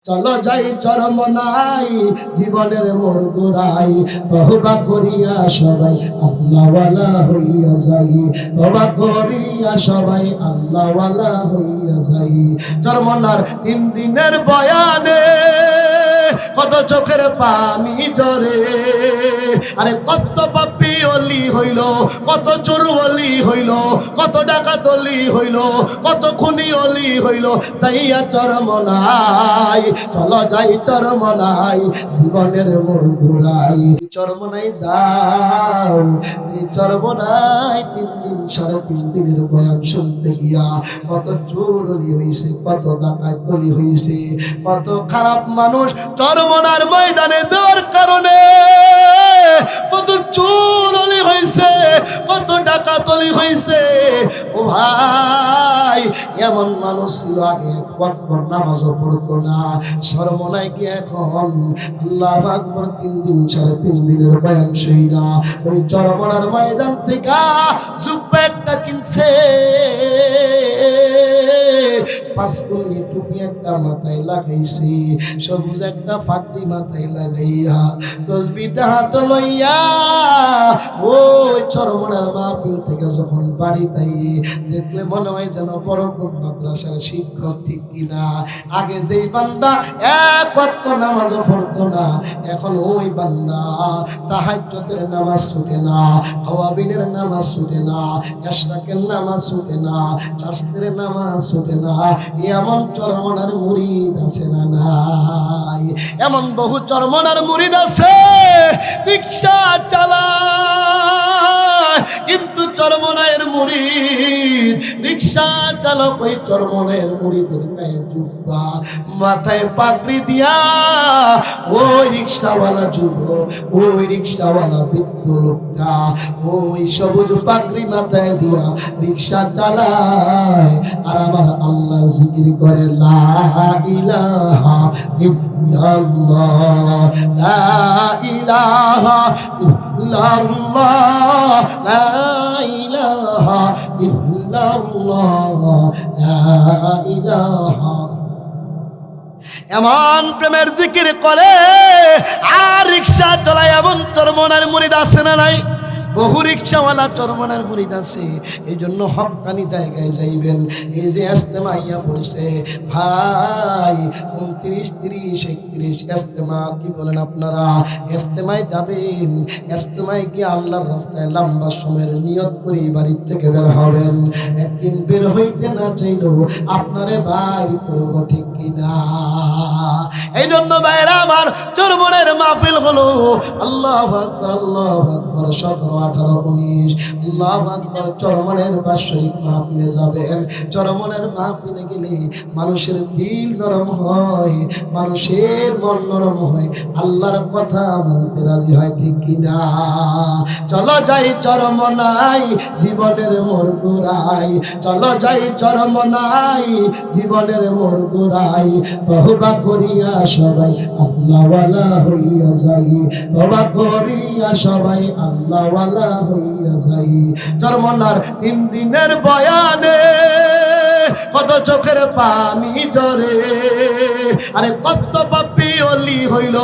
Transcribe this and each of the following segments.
চলো যাই চরমনাই জীবনের মোড় ঘুরাই তওবা করিয়া সবাই আল্লাহওয়ালা হইয়া যাই তওবা করিয়া সবাই আল্লাহওয়ালা হইয়া যাই চরমনার 3 দিনের বয়ানে কত চোখের পানি ঝরে আরে কত পাপী ওলি হইল কত চোর ওলি হইল কত ডাকাত ওলি হইল কত খুনি ওলি হইল যাইয়া চরমনাই চলো যাই চরমনাই জীবনের মোড় ঘুরাই চরমনাই যাও এই চরমনাই 3 দিন 3.5 দিনের বয়ান শুনতে গিয়া কত চোর ওলি হইছে কত ডাকাত ওলি হইছে কত খারাপ মানুষ চরমনার ময়দানে দেওয়ার কারণে কত চোর ওলি হইছে কত ডাকাত ওলি হইছে ও ভাই এমন মানুষ ছিল আগে ওয়াক্ত নামাজও পড়তো না চরমনায় কি এখন আল্লাহু আকবার 3 দিন 3.5 দিনের বয়ান শুইনা ওই চরমনার ময়দান থেকে জুব্বা একটা কিনছে পাঁচকুলি টুপি একটা মাথায় লাগাইছে সবুজ একটা ফাকড়ি মাথায় লাগাইয়া তসবিহটা হাতে লইয়া ওই চরমনার মাহফিল থেকে যখন বাড়ি তাই দেখলে মনে হয় যেন বড় কোন মাদ্রাসার শিক্ষক ঠিক কিনা আগে যেই বান্দা এক ওয়াক্ত নামাজ পড়তো না এখন ওই বান্দা তাহাজ্জুদের নামাজ ছুটে না আওয়াবিনের নামাজ ছুটে না ইশরাকের নামাজ ছুটে না চাষের নামাজ ছুটে না এমন চরমনার মুরিদ আছে না নাই এমন বহু চরমনার মুরিদ আছে রিকশা চালায় কিন্তু চরমনায়ের মুরিদ রিকশা চালক ওই চরমনায়ের মুরিদের গায়ে জুব্বা মাথায় পাগড়ি দিয়া ওই রিকশাওয়ালা যুবক ওই রিকশাওয়ালা বৃদ্ধ লোকটা ওই সবুজ পাগড়ি মাথায় দিয়া রিকশা চালায় আর আমার আল্লাহর জিকির করে লা ইলাহা ইল্লাল্লাহ লা ইলাহা ইল্লাল্লাহ লা ইলাহা ইল্লাল্লাহ লা ইলাহা এমন প্রেমের জিকির করে আর রিকশা চালায় এমন চরমনার মুরিদ আছে না নাই বহু রিকশাওয়ালা চরমনার মুরিদ আছে এই জন্য হক্কানি জায়গায় যাইবেন এই যে ইস্তেমা ইয়া পড়ছে ভাই 29 30 31 ইস্তেমা কি বলেন আপনারা ইস্তেমায় যাবেন ইস্তেমায় গিয়ে আল্লাহর রাস্তায় লম্বা সময়ের নিয়ত করে বাড়ির থেকে বের হবেন একদিন বের হইতে না চাইলেও আপনারে বাইরে করব ঠিক কিনা এই জন্য ভাইরা আমার চরমনের মাহফিল হলো আল্লাহু আকবার 17 18 19 আল্লাহু আকবার চরমনের বাৎসরিক মাহফিলে যাবেন চরমনের মাহফিলে গেলে মানুষের দিল নরম হয় মানুষের মন নরম হয় আল্লাহর কথা মানতে রাজি হয় ঠিক কিনা চলো যাই চরমনাই জীবনের মোড় ঘুরাই চলো যাই চরমনাই জীবনের মোড় ঘুরাই তওবা করিয়া সবাই আল্লাহওয়ালা হইয়া যাই তওবা করিয়া সবাই আল্লাহওয়ালা হইয়া যাই চরমনার 3 দিনের বয়ানে কত চোখের পানি ঝরে আরে কত পাপী ওলি হইল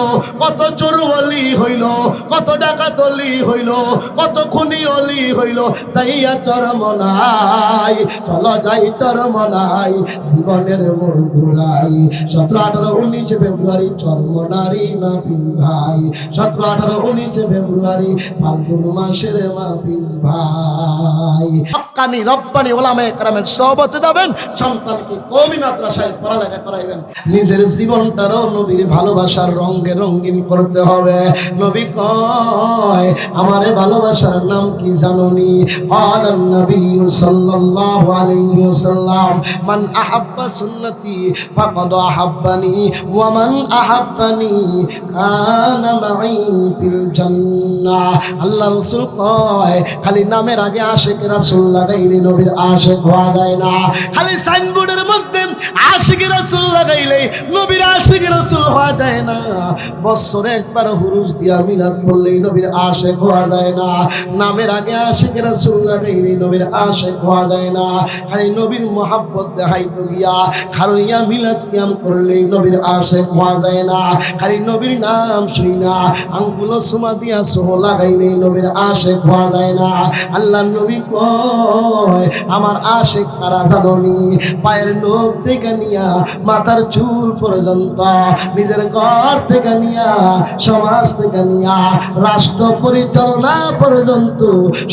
কত চোর ওলি হইল কত ডাকাত ওলি হইল কত খুনি ওলি হইল যাইয়া চরমনাই চলো যাই চরমনাই জীবনের মোড় ঘুরাই 17 18 19 ফেব্রুয়ারি চরমনারি মাহফিল ভাই 17 18 19 ফেব্রুয়ারি ফাল্গুন মাসের মাহফিল ভাই হক্কানি রব্বানি উলামায়ে কেরামের সোহবতে যাবেন সন্তানকে কওমি মাদ্রাসায় পড়ালেখা করাইবেন নিজের জীবনটারও নবীর ভালোবাসার রঙে রঙিন করতে হবে নবী কয় আমারে ভালোবাসার নাম কি জানোনি আলান নবী সাল্লাল্লাহু আলাইহি ওয়াসাল্লাম মান আহাব্বা সুন্নতি ফাকাদ আহাব্বানি ওয়া মান আহাব্বানি কানা মাই ফিল জান্নাহ আল্লাহ রাসূল কয় খালি নামের আগে আশিক রাসূল লাগাইলে নবীর আশিক হওয়া যায় না খালি সাইনবোর্ডের মধ্যে আশিক রাসূল লাগাইলে নবীর আশিক রাসূল হওয়া যায় না, বছরে একবার হুরুস দিয়া মিলাদ পড়লেই নবীর আশিক হওয়া যায় না, নামের আগে আশিক রাসূল লাগাইলেই নবীর আশিক হওয়া যায় না, খালি নবীর মোহাব্বত দেখাইতে গিয়া খারইয়া মিলাদ কিয়াম করলেই নবীর আশিক হওয়া যায় না, খালি নবীর নাম শুনি না আঙ্গুলো সুমা দিয়া সোহ লাগাইলেই নবীর আশিক হওয়া যায় না। আল্লাহ নবী কয় আমার আশিক কারা জানোনি? পায়ের নখ থেকে নিয়া মাথার চুল পর্যন্ত, নিজের ঘর থেকে নিয়া সমাজ থেকে নিয়া রাষ্ট্র পরিচালনা পর্যন্ত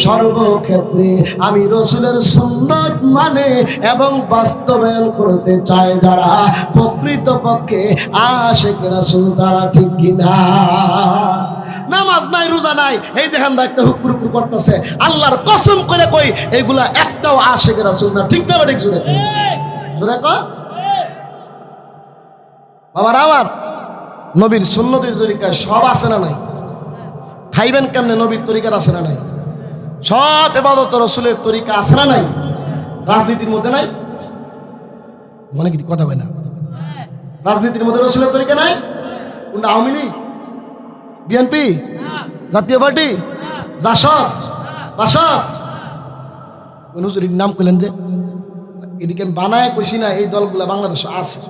সর্বক্ষেত্রে আমি রসুলের সুন্নাত মানে এবং বাস্তবায়ন করতে চাই যারা, প্রকৃতপক্ষে আশিক রাসূল তারা, ঠিক কিনা? নামাজ নাই, রোজা নাই, এই যে হান্দা একটা হুকুর হুকুর করতেছে, আল্লাহর কসম করে কই এইগুলা একটাও আশিক রাসূল না, ঠিক না? ঠিক জোরে জোরে কর বাবার আমার। নবীর সুন্নতের তরিকায় সব আছে না নাই? খাইবেন কেমনে নবীর তরিকার আছে না নাই? সব ইবাদত রাসূলের তরিকা আছে না নাই? রাজনীতির মধ্যে নাই? মানে কি কথা হয় না? রাজনীতির মধ্যে রাসূলের তরিকা নাই? কোনটা? আওয়ামী লীগ, বিএনপি, জাতীয় পার্টি, জাসদ, বাসদ, কোন হুজুরির নাম কইলেন যে? এদিকে আমি বানায় কইছি না, এই দলগুলা বাংলাদেশে আছে,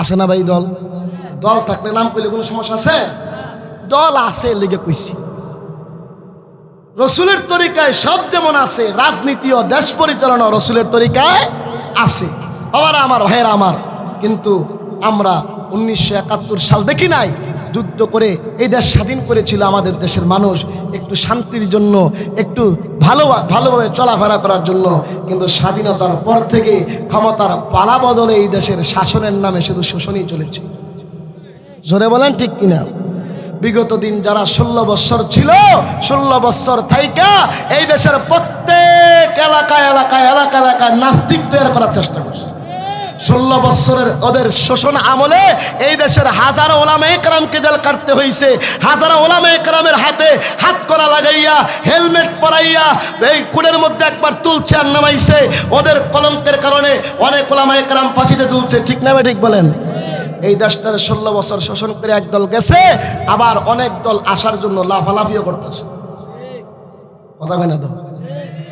আছে না ভাই? দল দল থাকলে নাম কইলে কোনো সমস্যা আছে? দল আছে লেগে কইছি। রসুলের তরিকায় সব যেমন আছে, রাজনীতি ও দেশ পরিচালনা রসুলের তরিকায় আছে। আমার ভাইয়েরা আমার, কিন্তু আমরা 1971 সাল দেখি নাই? যুদ্ধ করে এই দেশ স্বাধীন করেছিল আমাদের দেশের মানুষ, একটু শান্তির জন্য, একটু ভালোভাবে চলাফেরা করার জন্য। কিন্তু স্বাধীনতার পর থেকে ক্ষমতার পালা বদলে এই দেশের শাসনের নামে শুধু শোষণই চলেছে। জোরে বলেন ঠিক কিনা? বিগত দিন যারা 16 বৎসর ছিল, 16 বৎসর থাইকা এই দেশের প্রত্যেক এলাকায় নাস্তিক তৈরি করার চেষ্টা করছে। 16 বৎসরের ওদের শোষণ আমলে এই দেশের হাজারো ওলামায়ে কেরামকে জেল কাটতে হয়েছে। হাজারো ওলামায়ে কেরামের হাতে হাত করা লাগাইয়া, হেলমেট পরাইয়া এই কুড়ের মধ্যে একবার তুলছে আর নামাইছে। ওদের কলঙ্কের কারণে অনেক ওলামায়ে কেরাম ফাঁসিতে তুলছে, ঠিক না? ঠিক বলেন? এই দেশটার 16 বছর শোষণ করে একদল গেছে, আবার অনেক দল আসার জন্য লাফালাফিও করতেছে। কথা হয় না তো?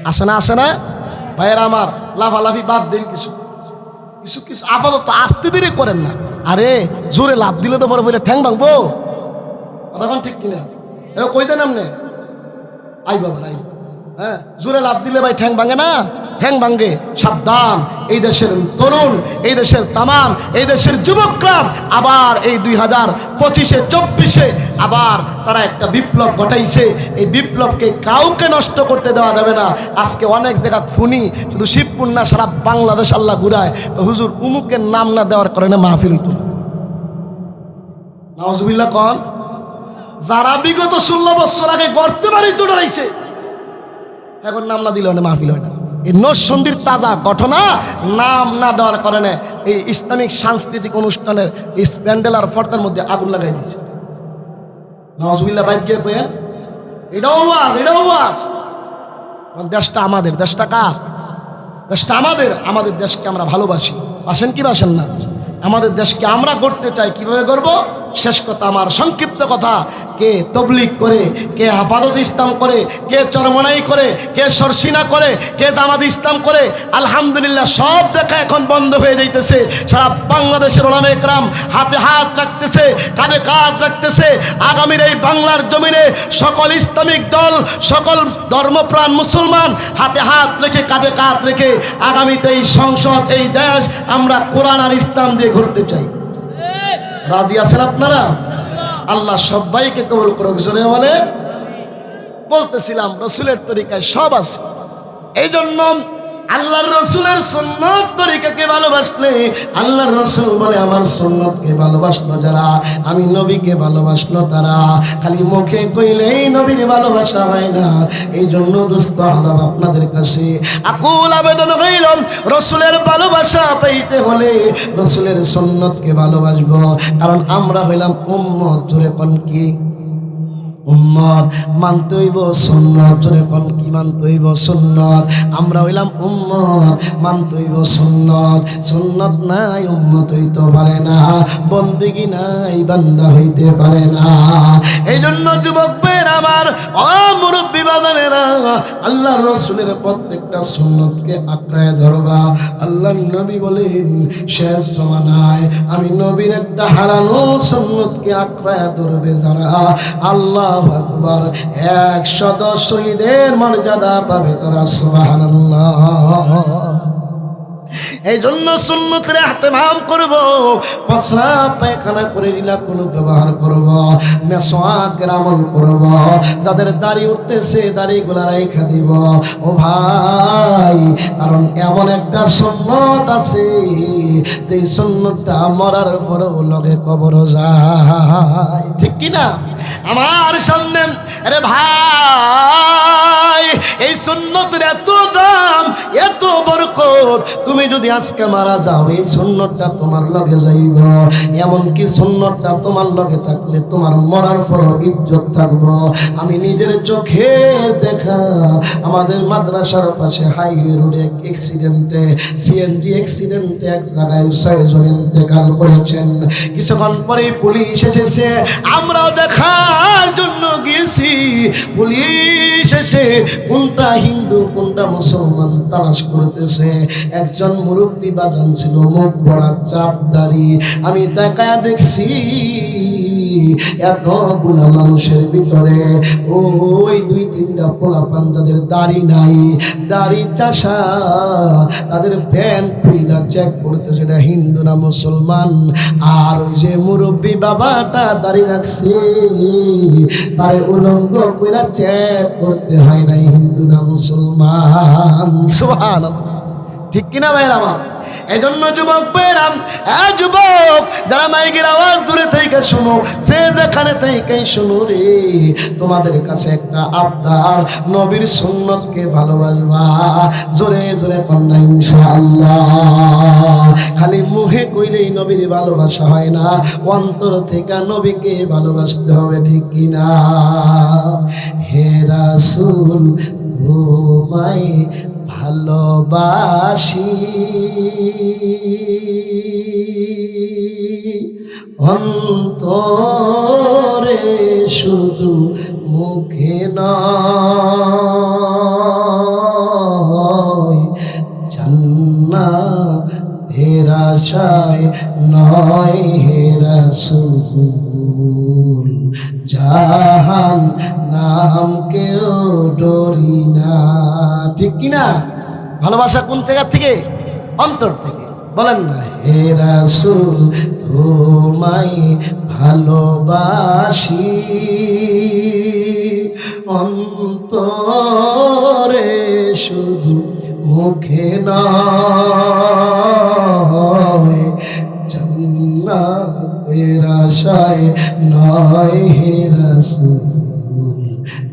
আসে না? আসে না ভাইয়েরা আমার? লাফালাফি বাদ দিন, কিছু কিছু কিছু আপাতত আস্তে ধীরে করেন না। আরে জোরে লাভ দিলে তো পরে বলে ঠ্যাং ভাঙবো। কথা ঠিক কিনা? কই দেন আমনে? আই বাবা আই, হ্যাঁ, জোরে লাভ দিলে ভাই ঠ্যাং ভাঙে না? ঠ্যাং ভাঙ্গে। সাবধান, এই দেশের তরুণ, এই দেশের তামাম, এই দেশের যুবকরা আবার এই 2025-24 আবার তারা একটা বিপ্লব ঘটাইছে। এই বিপ্লবকে কাউকে নষ্ট করতে দেওয়া যাবে না। আজকে অনেক জায়গা ফুনি, শুধু শিবপুর না, সারা বাংলাদেশ আল্লাহ ঘুরায়। হুজুর উমুকের নাম না দেওয়ার কারণে মাহফিল হইত না। নাউজুবিল্লাহ কন। যারা বিগত 16 বছর আগে গড়তে পারি তো ডরাইছে, এখন নাম না দিলে মাহফিল হয় না। এই নরসন্দির তাজা ঘটনা নাম না দেওয়ার কারণে এই ইসলামিক সাংস্কৃতিক অনুষ্ঠানের এই প্যান্ডেল আর ফর্দার মধ্যে আগুন লাগাই দিয়েছে। নাউজুবিল্লাহ বাইক গিয়ে কয়েন, এটাও ওয়াজ, এটাও ওয়াজ। দেশটা আমাদের, দেশটা কার? দেশটা আমাদের। আমাদের দেশকে আমরা ভালোবাসি, বাসেন কি বাসেন না? আমাদের দেশকে আমরা গড়তে চাই। কিভাবে গড়ব? শেষ কথা, আমার সংক্ষিপ্ত কথা, কে তবলিগ করে, কে হেফাজত ইসলাম করে, কে চরমনাই করে, কে সরসিনা করে, কে জামাত ইসলাম করে, আলহামদুলিল্লাহ সব দেখা এখন বন্ধ হয়ে যাইতেছে। সারা বাংলাদেশের ওলামায়ে কেরাম হাতে হাত রাখতেছে, কাঁধে কাঁধ রাখতেছে। আগামীর এই বাংলার জমিনে সকল ইসলামিক দল, সকল ধর্মপ্রাণ মুসলমান হাতে হাত রেখে, কাঁধে কাঁধ রেখে আগামীতে এই সংসদ, এই দেশ আমরা কোরআন আর ইসলাম দিয়ে ঘুরতে চাই। রাজি আছেন আপনারা? আল্লাহ সবাইকে কবুল করুক। জোরে বলে। বলতেছিলাম রসুলের তরিকায় সব আছে। এই জন্য আল্লাহর রসুলের সুন্নত তরিকাকে ভালোবাসলে আল্লাহর রসুল বলে আমার সুন্নতকে ভালোবাসলো যারা, আমি নবীকে ভালোবাসলো তারা। খালি মুখে কইলেই নবীর ভালোবাসা হয় না। এই জন্য দোস্ত আহবাব আপনাদের কাছে আকুল আবেদন হইল, রসুলের ভালোবাসা পাইতে হলে রসুলের সুন্নতকে ভালোবাসবো। কারণ আমরা হইলাম উম্মত। জোরে কোন কি? উম্মত। মানতে হইব সুন্নত। জোরে কোন কি? মানতে হইব সুন্নত। আমরা হইলাম উম্মত, মানতে হইব সুন্নত। সুন্নত নাই উম্মত হইতে পারে না। বন্দে বন্দেগী নাই বান্দা হইতে পারে না। এই জন্য যুবক ভাইয়ের আমার, ও মুরব্বী বাজানেরা, আল্লাহর রাসূলের প্রত্যেকটা সুন্নতকে আঁকড়ায় ধরবা। আল্লাহর নবী বলেন শেষ জমানায় আমি নবীর একটা হারানো সুন্নতকে আঁকড়ায় ধরবে যারা, আল্লাহু আকবার, 110 শহীদের মর্যাদা পাবে তারা। সুবহানাল্লাহ। এই জন্য সুন্নতের ইহতিমাম করব। প্রস্রাব পায়খানা করে নিলা কোনো ব্যবহার করব, মেসওয়াকের আমল করব। যাদের দাড়ি উঠতেছে দাড়িগুলা রাইখা দিব ও ভাই, কারণ এমন একটা সুন্নত আছে যে সুন্নতটা মরার পরেও লগে কবর যায়, ঠিক কি না? আমার সামনে আরে ভাই, এই সুন্নতের এত দাম, এত বরকত, তুমি যদি আজকে মারা যাও এই সুন্নতটা তোমার লগে যাইব। এমনকি সুন্নতটা তোমার লগে থাকলে তোমার মরার পরও ইজ্জত থাকবো। আমি নিজের চোখে দেখা, আমাদের মাদ্রাসার পাশে হাইওয়ে রোডে অ্যাক্সিডেন্টে, সিএনজি অ্যাক্সিডেন্টে এক জায়গায় 6 জন ইন্তেকাল করেছেন। কিছুক্ষণ পরেই পুলিশ এসেছে, আমরাও দেখার জন্য গিয়েছি। পুলিশ এসে কোনটা হিন্দু কোনটা মুসলমান তালাশ করতেছে। একজন মুরব্বী বাজান ছিল, মুখ বড়া চাপদারি। আমি তাকায়া দেখছি এতগুলা মানুষের ভিতরে ওই 2-3টা পোলাপান যাদের দাড়ি নাই, দাড়ি চাষা, তাদের প্যান্ট খুইলা চেক করতেছে এটা হিন্দু না মুসলমান। আর ওই যে মুরব্বী বাবাটা দাড়ি রাখছে তারে উলঙ্গ কইরা চেক করতে হয় নাই হিন্দু না মুসলমান। সুবহানাল্লাহ, ঠিক কিনা ভাইরা আমার? এই জন্য যুবক ভাইরাম, যুবক যারা মাইকের আওয়াজ দূরে থেকে শুনো, সে যেখানে থেকে শুনো রে, তোমাদের কাছে একটা আবদার, নবীর সুন্নতকে ভালোবাসবা। জোরে জোরে কন্যা ইনশাআল্লাহ। খালি মুখে কইলেই নবীর ভালোবাসা হয় না, অন্তর থেকে নবীকে ভালোবাসতে হবে, ঠিক কিনা? হে রাসূল তোমায় ভালোবাসি, অন্তরে শুধু মুখে নয়, জান্নাতের আশায় নয় হে রাসূল, জাহান্নামকেও ডরি না, ঠিক কিনা? ভালোবাসা কোন জায়গা থেকে? অন্তর থেকে। বলেন না, হে রাসূল তোমায় ভালোবাসি, অন্তরে শুধু মুখে নয়, জান্নাতের আশায় নয় হে রাসূল,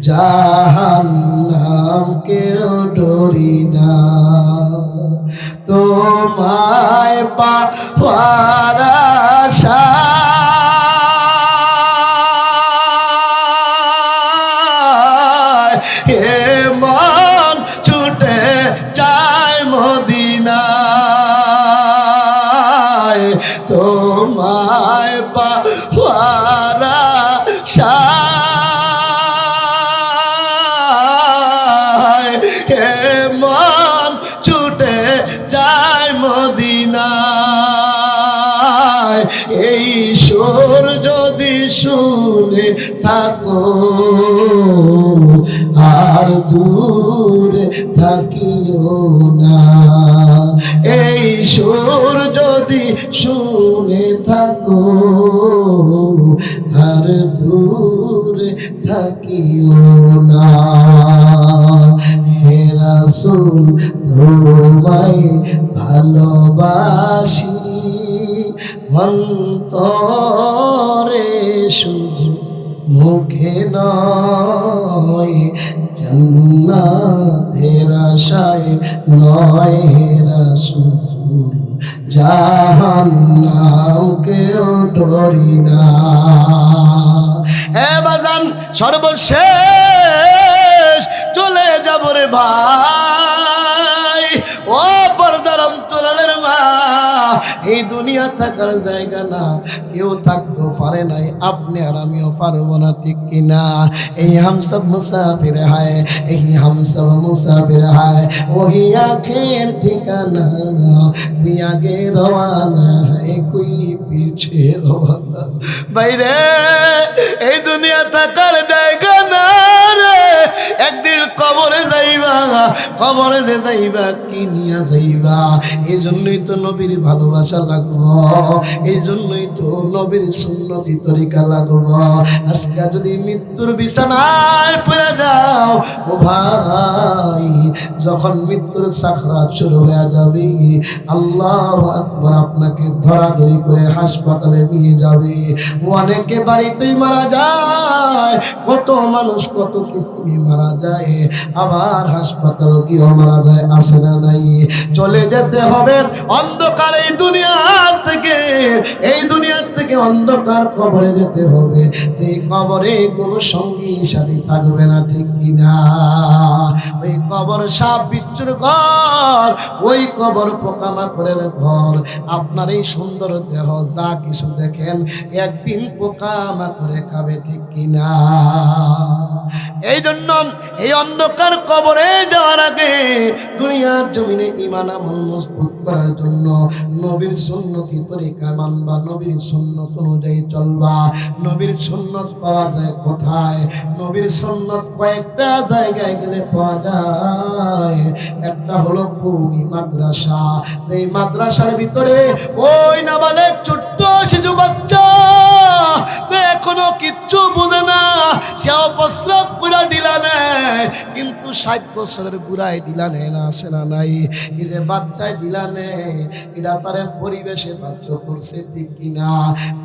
জাহান্নামকেও ডরি না। তোমায় পাওয়ার আশায় হে মন ছুটে যায় মদিনায়, তোমায় পাওয়ার আশায় হে মন ছুটে যায় মদিনায়। এই সুর যদি শুনে থাকো আর দূরে থাকিও না, এই সুর যদি শুনে থাকো আর দূরে থাকিও না। হে রাসূল তোমায় ভালোবাসি, অন্তরে শুধু মুখে নয়, জান্নাতের আশায় নয় হে রাসূল, জাহান্নামকেও ডরি না। এ বাজান সর্বশেষ চলে যাব রে ভাই, ও পর্দার অন্তরালের মা, এই দুনিয়া থাকার জায়গা না, কেউ থাকতেও পারে নাই, আপনি আর আমিও পারবো না, ঠিক কিনা? এই হাম সব মুসাফির হায়, এই হাম সব মুসাফির হায়, ওহি আখের ঠিকানা, কোই আগে রওয়ানা है कोई पीछे रवाना। বাইরে এই দুনিয়া থাকার জায়গা না রে, একদিন কবরে যাইবা, কবরে যে যাইবা কি নিয়া যাইবা। এই জন্যই তো নবীর ভালোবাসা লাগবো, এই জন্যই তো নবীর সুন্নতি তরিকা লাগবো। আজকে যদি মৃত্যুর বিছানায় পড়ে যাও ও ভাই, যখন মৃত্যুর সাকরাত শুরু হয়ে যাবে, আল্লাহু আকবার, আপনাকে ধরাধরি করে হাসপাতালে নিয়ে যাবে। অনেকে বাড়িতেই মারা যায়, কত মানুষ কত কিসিমে মারা যায়, আবার হাসপাতাল গিয়েও মারা যায়, আসে না নাই? চলে যেতে হবে অন্ধকার এই দুনিয়া থেকে, এই দুনিয়ার থেকে অন্ধকার কবরে যেতে হবে। সেই কবরে কোনো সঙ্গী সাথী থাকবে না, ঠিক কিনা? ওই কবর সাপ বিচ্ছুর ঘর, ওই কবর পোকামাকড়ের ঘর। আপনার এই সুন্দর দেহ যা কিছু দেখেন, একদিন পোকামাকড়ে খাবে, ঠিক কিনা? এই জন্য এই অন্ধকার কবরে যাওয়ার আগে দুনিয়ার জমিনে ঈমান আমল মজবুত করার জন্য নবীর সুন্নতি তরিকা মানবা, নবীর সুন্নত অনুযায়ী চলবা। নবীর সুন্নত পাওয়া যায় কোথায়? নবীর সুন্নত কয়েকটা জায়গায় গেলে পাওয়া যায়। একটা হলো কওমি মাদ্রাসা, সেই মাদ্রাসার ভিতরে ওই নাবালেক ছোট্ট শিশু বাচ্চা, সে এখনো কিচ্ছু বুঝে না, সেও প্রস্রাব করে ঢিলা নেয়, কিন্তু 60 বছরের বুড়ায় ঢিলা নেয় না, আসে না নাই? এই যে বাচ্চায় ঢিলা নেয়, এটা তারে পরিবেশে বাধ্য করছে, ঠিক কিনা?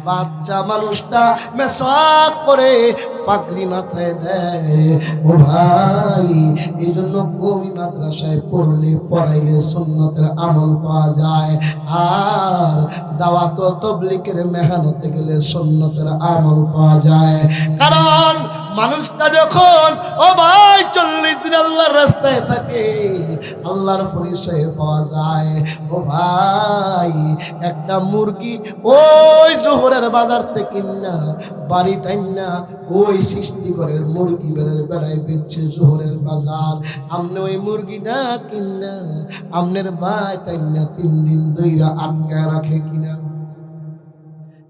বাচ্চা মানুষটা মেসওয়াক করে পাগড়ি মাথায় দেয়। ও ভাই, এই জন্য কওমি মাদ্রাসায় পড়লে পড়াইলে সুন্নতের আমল পাওয়া যায়, আর দাওয়াত ও তাবলীগের মেহনতে গেলে সুন্নতের আমল পাওয়া যায়। কারণ মানুষটা যখন ও ভাই 40 দিন আল্লাহর রাস্তায় থাকে, আল্লাহর পরিচয় পাওয়া যায়। ও ভাই, একটা মুরগি ওই জোহরের বাজার থেকে না বাড়ি তাই না, ওই সৃষ্টিকরের মুরগি বেড়ের বেড়ায় বেচছে জোহরের বাজার। আমনে ওই মুরগি না কিনা আমনের ভাই তাই না 3 দিন ধইরা আটকায় রাখে কিনা?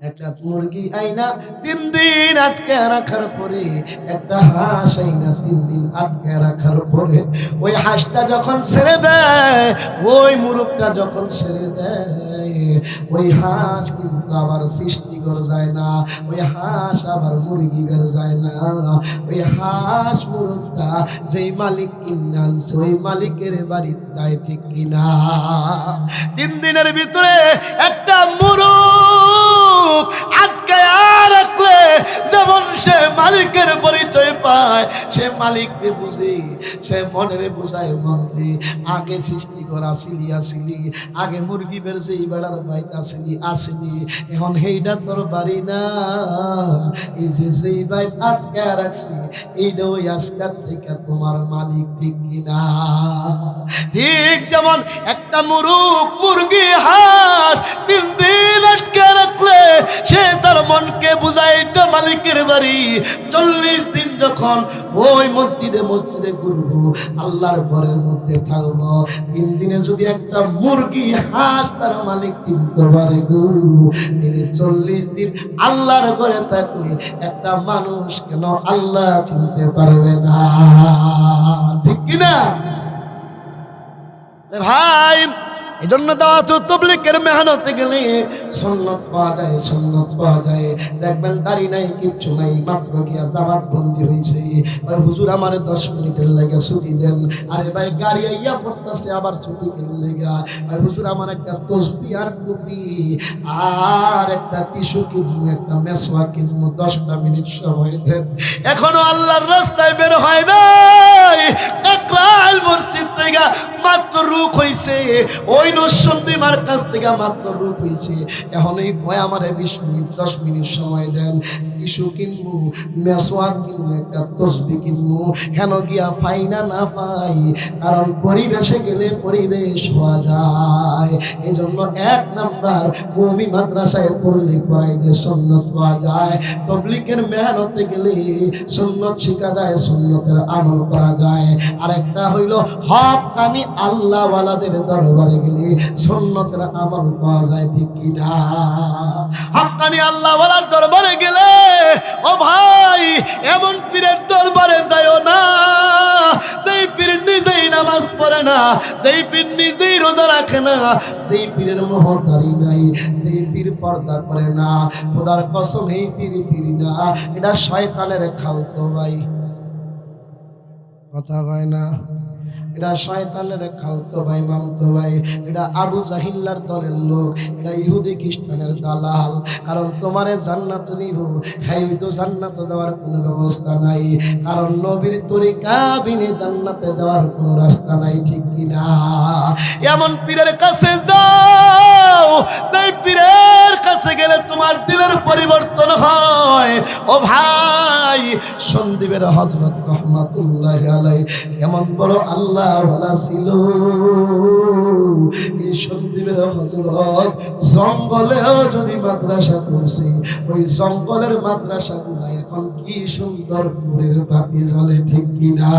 একটা মুরগি আইনা 3 দিন আটকে রাখার পরে, একটা হাঁস আইনা 3 দিন আটকে রাখার পরে, ওই হাঁসটা যখন ছেড়ে দেয়, ওই মুরগটা যখন ছেড়ে দেয়, ওই হাঁস কিন্তু আবার সৃষ্টিকর যায় না, ওই হাঁস আবার মুরগি বের যায় না। ওই হাঁস মুরগটা যেই মালিক কিনে আনছে, ওই মালিকের বাড়িতে যায়, ঠিক কিনা? 3 দিনের ভিতরে একটা মুরগ আটকায় রাখলে যেমন সে মালিকের পরিচয় পায়, সে মালিককে বুঝে, সে মনের বোঝায় মনে, আগে সৃষ্টি করা আসিলি আসিলি, আগে মুরগি বেরছে এই বেড়ার বাইত আসিলি আসিলি, এখন সেইটা তোর বাড়ি না, এই যে সেই বাইত আটকায় রাখছি, এইটা ওই আজকাল থেকে তোমার মালিক, ঠিক কিনা? ঠিক যেমন একটা মুরগি হাঁস 3 দিন আটকে রাখলে সে তার মনকে বুঝায় এটা মালিকের বাড়ি। 40 দিন যখন ওই মসজিদে মসজিদে ঘুরবো, আল্লাহর ঘরের মধ্যে থাকবো, 3 দিনে যদি একটা মুরগি হাঁস তার মালিক চিনতে পারে গো, তাহলে 40 দিন আল্লাহর ঘরে থাকলে একটা মানুষ কেন আল্লাহ চিনতে পারবে না, ঠিক কিনা ভাই? এই জন্য দাওয়াত ও তাবলীগের মেহনতে গেলে সুন্নাত পাওয়া যায়, সুন্নাত পাওয়া যায়। দেখবেন দাড়ি নাই, কিচ্ছু নাই, মাত্র গিয়া দাওয়াত বন্দি হয়েছে, ওই হুজুর আমারে 10 মিনিটের লেগে ছুটি দেন। আরে ভাই গাড়ি আইয়া পড়তেছে, আবার ছুটি কেন লেগা? ওই হুজুর আমার একটা তসবিহ আর টুপি আর একটা টিস্যু কিনবো, একটা মেসওয়াক কিনবো, 10টা মিনিট সময় দেন। এখনো আল্লাহর রাস্তায় বের হয় নাই, কাকরাইল মসজিদ থেকে মাত্র রূপ হইছে, ওই নরসিংদীর কাছ থেকে মাত্র রূপ হইছে। এখন এই কয় আমারে 20 মিনিট 10 মিনিট সময় দেন, টিস্যু কিনবো, মেসোয়াক কিনবো, একটা তসবি কিনবো, হেন গিয়া পাই না না পাই, কারণ পরিবেশে গেলে পরিবেশ হওয়া যায়। এই জন্য 1 নাম্বার কওমি মাদ্রাসায় পড়াইলে সুন্নত পাওয়া যায়, তবলিগের মেহনতে গেলে সুন্নত শিখা যায়, সুন্নতের আমল করা যায়। আরেকটা হইল হক্কানি আল্লাহ ওয়ালাদের দরবারে গেলে সুন্নতের আমল পাওয়া যায়, ঠিক কি না? হক্কানি আল্লাহ ওয়ালার দরবারে গেলে ও ভাই এমন পীরের দরবারে যায়ও না যেই পীর নিজেই নামাজ পড়ে না, যেই পীর নিজেই রোজা রাখে না, যেই পীরের মোহতারি নাই, যেই পীর পর্দা করে না। খোদার কসম এই পীর না, এটা শয়তানের খালতো ভাই। কথা হয় না? এটা শয়তানের খালতো ভাই, মামতো ভাই। এটা আবু জাহিল্লার দলের লোক, এটা ইহুদি খ্রিস্টানের দালাল। কারণ তোমারে জান্নাত নিব, হ্যাঁ তো জান্নাত দেওয়ার কোনো ব্যবস্থা নাই, কারণ নবীর তরিকা বিনে জান্নাতে দেওয়ার কোনো রাস্তা নাই, ঠিক কিনা? এমন পীরের কাছে যাও যেই পীরের কাছে গেলে তোমার দিলের পরিবর্তন হয়। ও ভাই, সন্দীপের হযরত রহমাতুল্লাহ আলাইহি এমন বড় আল্লাহ ওয়ালা ছিল, এই সন্দীপের হযরত জঙ্গলেও যদি মাদ্রাসা করছে, ওই জঙ্গলের মাদ্রাসাগুলো এখন কি সুন্দর নূরের বাতি জ্বলে, ঠিক কিনা?